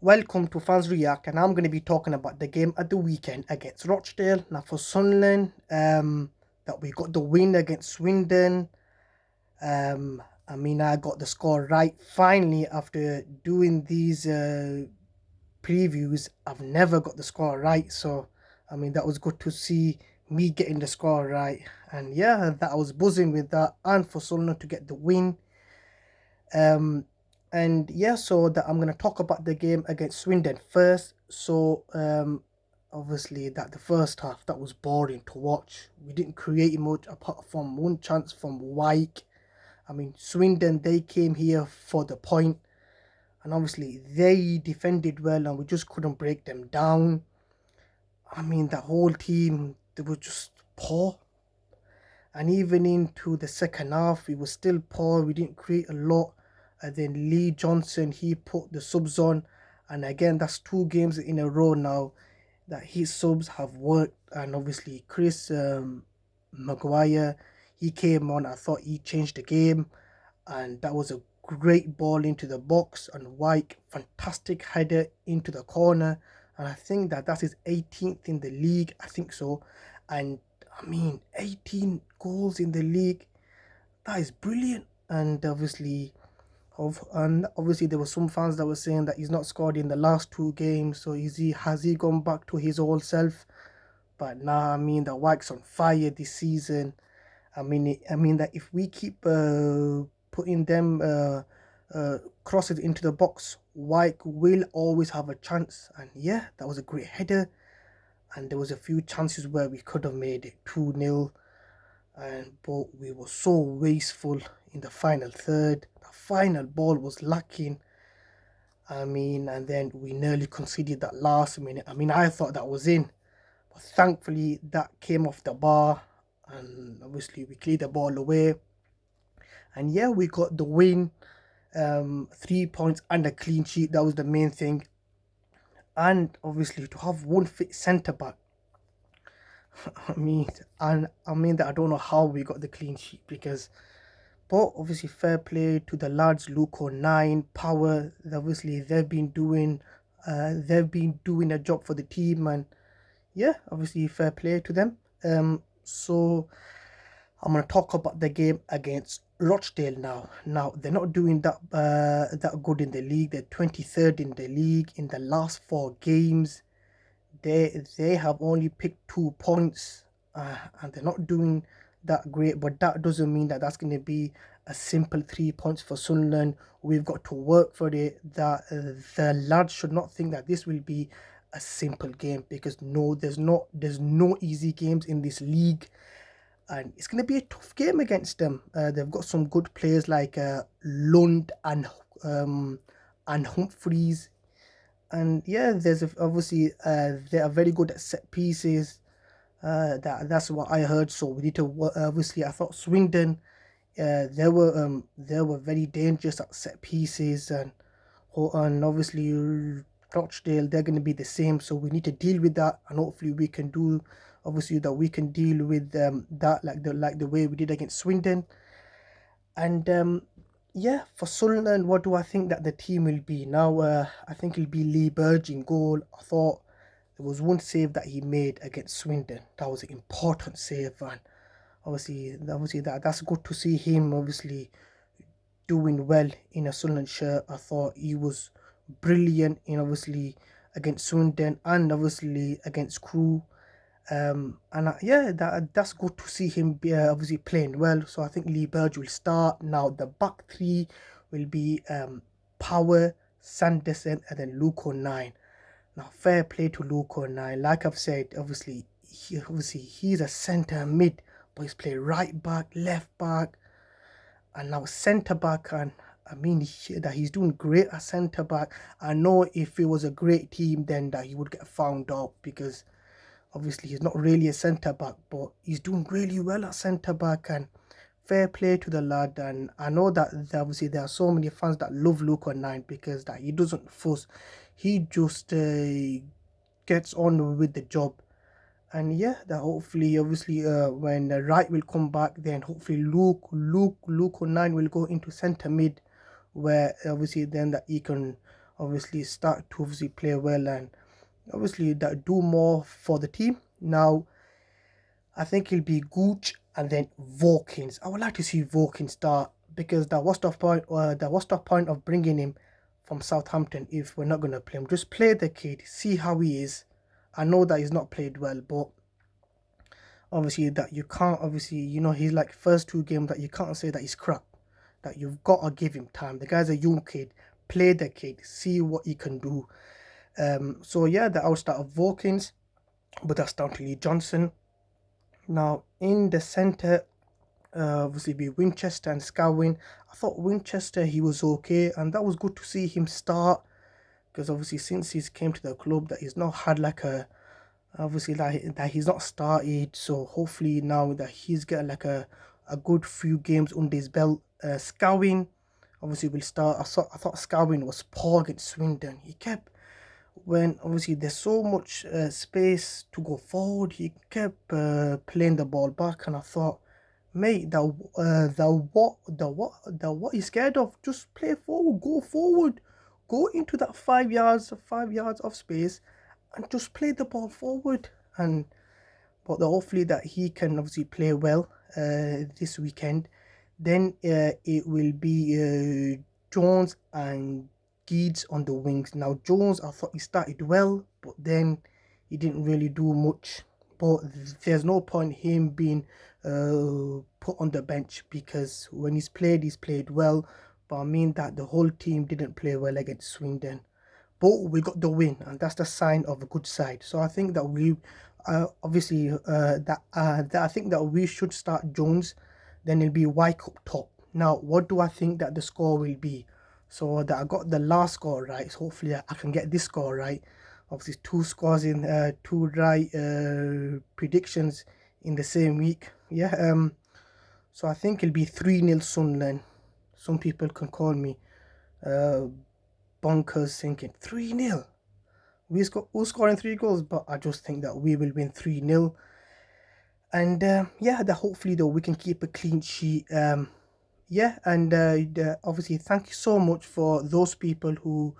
Welcome to Fans React, and I'm going to be talking about the game at the weekend against Rochdale. Now, for Sunderland, that we got the win against Swindon. I got the score right finally after doing these previews. I've never got the score right, so that was good to see me getting the score right. And yeah, that I was buzzing with that, and for Sunderland to get the win. Um, and yeah, so that I'm gonna talk about the game against Swindon first. Obviously that the first half that was boring to watch. We didn't create much apart from one chance from Wyke. Swindon, they came here for the point, and obviously they defended well, and we just couldn't break them down. The whole team, they were just poor. And even into the second half, we were still poor. We didn't create a lot. And then Lee Johnson, he put the subs on. And again, that's two games in a row now that his subs have worked. And obviously, Chris Maguire, he came on. I thought he changed the game. And that was a great ball into the box. And White, fantastic header into the corner. And I think that that's his 18th in the league. I think so. And 18 goals in the league. That is brilliant. And obviously there were some fans that were saying that he's not scored in the last two games. So has he gone back to his old self? But nah, the White's on fire this season. That if we keep putting them crosses into the box, White will always have a chance. And yeah, that was a great header. And there was a few chances where we could have made it 2-0, but we were so wasteful in the final third. The final ball was lacking. And then we nearly conceded that last minute. I thought that was in, but thankfully that came off the bar, and obviously we cleared the ball away. And yeah, we got the win, 3 points and a clean sheet. That was the main thing. And obviously to have one fit centre back. That I don't know how we got the clean sheet but obviously fair play to the lads, Luco 9, Power. Obviously they've been doing a job for the team, and yeah, obviously fair play to them. So I'm gonna talk about the game against Rochdale now. Now they're not doing that good in the league. They're 23rd in the league in the last four games. They have only picked 2 points, and they're not doing that great. But that doesn't mean that that's going to be a simple 3 points for Sunderland. We've got to work for it. That the lads should not think that this will be a simple game, because no, there's no easy games in this league, and it's going to be a tough game against them. They've got some good players like Lund and Humphreys. And yeah, obviously they are very good at set pieces. That's what I heard. So we need to obviously, I thought Swindon, they were very dangerous at set pieces, and obviously Rochdale, they're going to be the same. So we need to deal with that, and hopefully we can deal with that like the way we did against Swindon. And yeah, for Sunderland, what do I think that the team will be now? I think it'll be Lee Burge in goal. I thought there was one save that he made against Swindon. That was an important save, and obviously that's good to see him obviously doing well in a Sunderland shirt. I thought he was brilliant in obviously against Swindon and obviously against Crew. Yeah, that's good to see him be, obviously playing well. So I think Lee Burge will start. Now the back three will be Power, Sanderson, and then Luco 9. Now fair play to Luco 9. Like I've said, he's a centre mid, but he's played right back, left back, and now centre back. And that he's doing great at centre back. I know if it was a great team, then that he would get found out, because obviously he's not really a centre back, but he's doing really well at centre back, and fair play to the lad. And I know that obviously there are so many fans that love Luke 9 because that he doesn't fuss, he just gets on with the job. And yeah, that hopefully obviously when Wright will come back, then hopefully Luke 9 will go into centre mid, where obviously then that he can obviously start to obviously play well and obviously that do more for the team. Now I think it'll be Gooch and then Vokins. I would like to see Vokins start because the worst of point of bringing him from Southampton if we're not gonna play him. Just play the kid, see how he is. I know that he's not played well, but obviously that you can't obviously he's like first two games that you can't say that he's crap. That you've got to give him time. The guy's a young kid. Play the kid, see what he can do. So yeah, the outstart of Vokins, but that's down to Lee Johnson. Now in the centre, obviously be Winchester and Scowin. I thought Winchester he was okay, and that was good to see him start because obviously since he's came to the club that he's not had like a obviously that he's not started. So hopefully now that he's getting like a good few games under his belt. Scowin obviously will start. I thought Scowin was poor against Swindon. He kept when obviously there's so much space to go forward. He kept playing the ball back, and I thought, mate, what he's scared of? Just play forward, go into that 5 yards of space, and just play the ball forward. And hopefully that he can obviously play well this weekend. Then it will be Jones and Geeds on the wings. Now Jones, I thought he started well, but then he didn't really do much. But there's no point him being put on the bench because when he's played well. But I mean that the whole team didn't play well against Swindon. But we got the win, and that's the sign of a good side. So I think that we obviously that I think that we should start Jones. Then it'll be Wyke up top. Now, what do I think that the score will be? So that I got the last score right. So hopefully I can get this score right. Obviously, two scores in two right predictions in the same week. Yeah. So I think it'll be 3-0 Sunderland. Some people can call me bonkers thinking 3-0. We're scoring 3 goals, but I just think that we will win 3-0. And yeah, that hopefully though we can keep a clean sheet. Yeah, and obviously thank you so much for those people who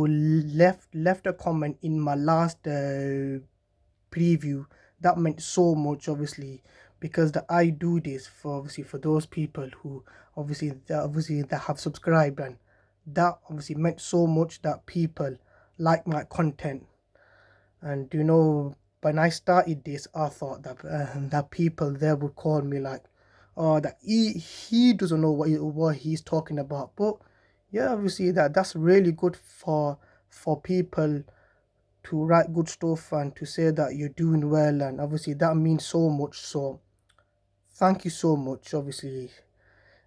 left a comment in my last preview. That meant so much, obviously, because that I do this for obviously for those people who obviously that have subscribed, and that obviously meant so much that people like my content. And when I started this, I thought that people there would call me like, oh, that he doesn't know what he's talking about. But yeah, obviously that's really good for people to write good stuff and to say that you're doing well, and obviously that means so much. So thank you so much. Obviously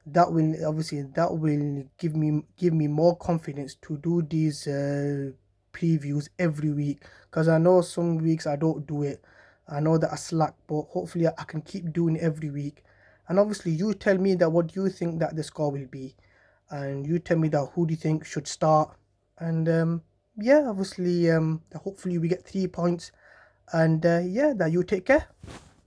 that will give me more confidence to do these previews every week, because I know some weeks I don't do it. I know that I slack, but hopefully I can keep doing it every week. And obviously you tell me that what you think that the score will be, and you tell me that who do you think should start. And yeah, obviously hopefully we get 3 points. And yeah, that you take care.